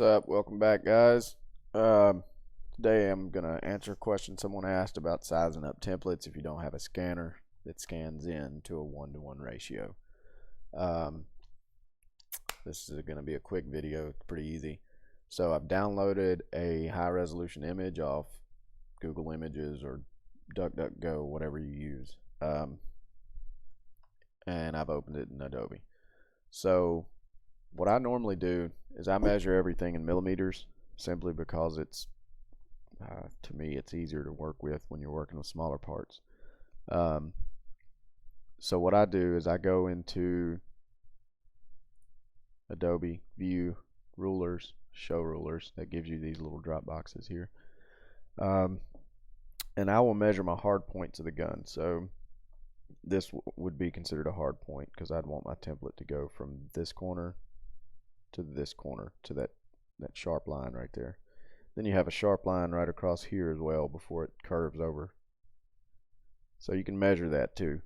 What's up? Welcome back, guys. Today I'm going to answer a question someone asked about sizing up templates if you don't have a scanner that scans in to a 1-to-1 ratio. This is going to be a quick video. It's pretty easy. So I've downloaded a high-resolution image off Google Images or DuckDuckGo, whatever you use. And I've opened it in Adobe. So what I normally do is I measure everything in millimeters simply because it's to me it's easier to work with when you're working with smaller parts. So what I do is I go into Adobe View, Rulers, Show Rulers. That gives you these little drop boxes here. And I will measure my hard points of the gun. So this would be considered a hard point because I'd want my template to go from this corner to this corner to that sharp line right there. Then you have a sharp line right across here as well before it curves over. So you can measure that too.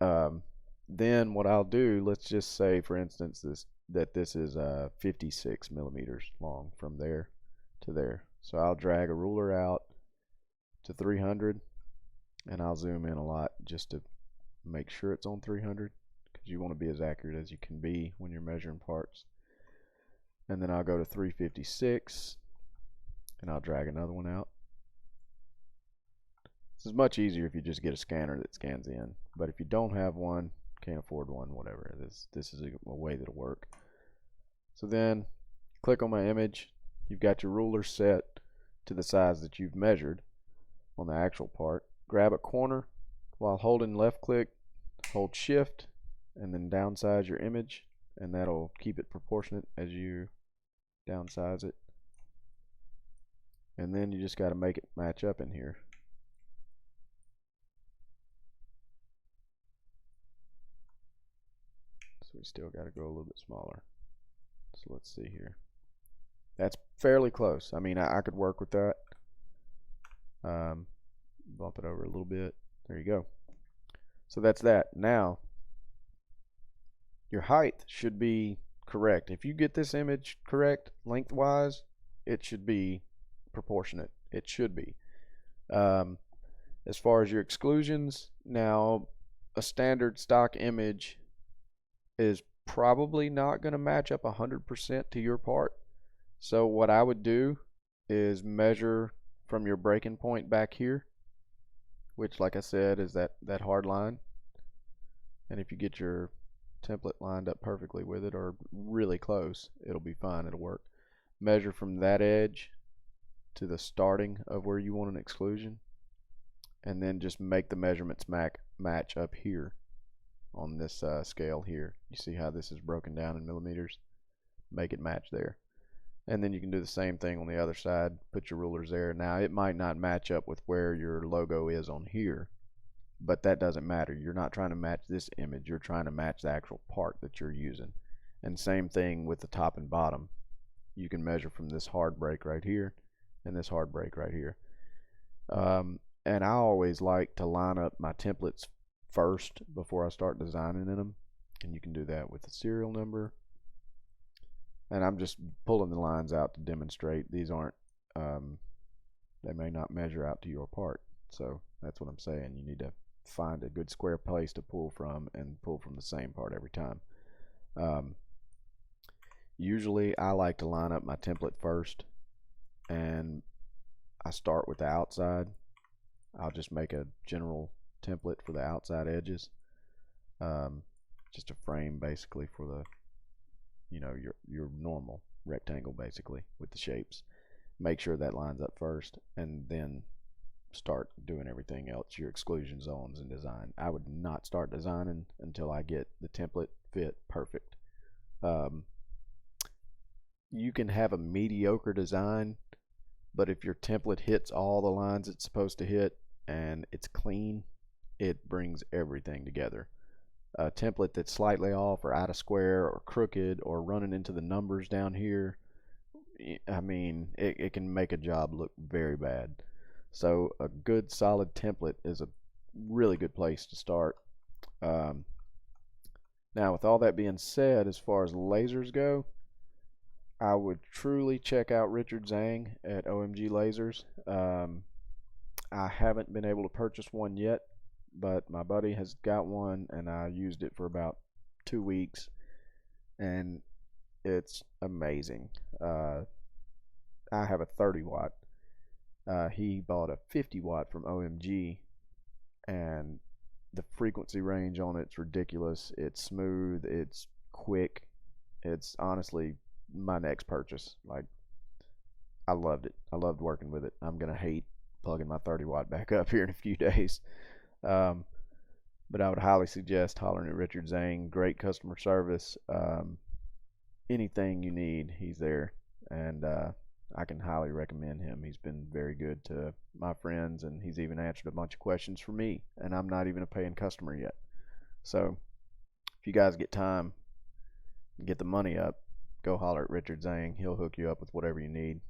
Then what I'll do, let's just say for instance this is 56 millimeters long from there to there. So I'll drag a ruler out to 300 and I'll zoom in a lot just to make sure it's on 300 because you want to be as accurate as you can be when you're measuring parts. And then I'll go to 356 and I'll drag another one out. This is much easier if you just get a scanner that scans in, but if you don't have one, can't afford one, whatever, this is a way that'll work. So then click on my image. You've got your ruler set to the size that you've measured on the actual part. Grab a corner while holding left click, hold shift, and then downsize your image, and that'll keep it proportionate as you downsize it. And then you just got to make it match up in here. So we still got to go a little bit smaller. So let's see here. That's fairly close. I mean, I could work with that. Bump it over a little bit. There you go. So that's that. Now, your height should be correct. If you get this image correct lengthwise, it should be proportionate. It should be. As far as your exclusions, now a standard stock image is probably not going to match up 100% to your part. So what I would do is measure from your breaking point back here, which like I said is that hard line. And if you get your template lined up perfectly with it or really close, it'll be fine, it'll work. Measure from that edge to the starting of where you want an exclusion, and then just make the measurements match up here on this scale here. You see how this is broken down in millimeters? Make it match there. And then you can do the same thing on the other side. Put your rulers there. Now it might not match up with where your logo is on here, but that doesn't matter. You're not trying to match this image. You're trying to match the actual part that you're using. And same thing with the top and bottom. You can measure from this hard break right here and this hard break right here. And I always like to line up my templates first before I start designing in them. And you can do that with the serial number. And I'm just pulling the lines out to demonstrate. These aren't, they may not measure out to your part. So that's what I'm saying. You need to find a good square place to pull from and pull from the same part every time. Usually I like to line up my template first, and I start with the outside. I'll just make a general template for the outside edges, just a frame basically for the, you know, your normal rectangle basically with the shapes. Make sure that lines up first, and then start doing everything else, your exclusion zones and design. I would not start designing until I get the template fit perfect. You can have a mediocre design, but if your template hits all the lines it's supposed to hit and it's clean, it brings everything together. A template that's slightly off or out of square or crooked or running into the numbers down here, I mean, it can make a job look very bad. So a good solid template is a really good place to start. Now with all that being said, as far as lasers go, I would truly check out Richard Zhang at OMG Lasers. I haven't been able to purchase one yet, but my buddy has got one, and I used it for about 2 weeks, and it's amazing. I have a 30 watt. He bought a 50 watt from OMG, and the frequency range on it's ridiculous. It's smooth, it's quick. It's honestly my next purchase. Like, I loved it. I loved working with it. I'm gonna hate plugging my 30 watt back up here in a few days. Um, but I would highly suggest hollering at Richard Zhang. Great customer service. Anything you need, he's there, and I can highly recommend him. He's been very good to my friends, and he's even answered a bunch of questions for me, and I'm not even a paying customer yet. So if you guys get time, get the money up, go holler at Richard Zhang. He'll hook you up with whatever you need.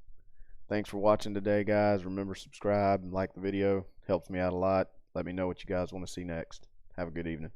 Thanks for watching today, guys. Remember, subscribe and like the video. Helps me out a lot. Let me know what you guys want to see next. Have a good evening.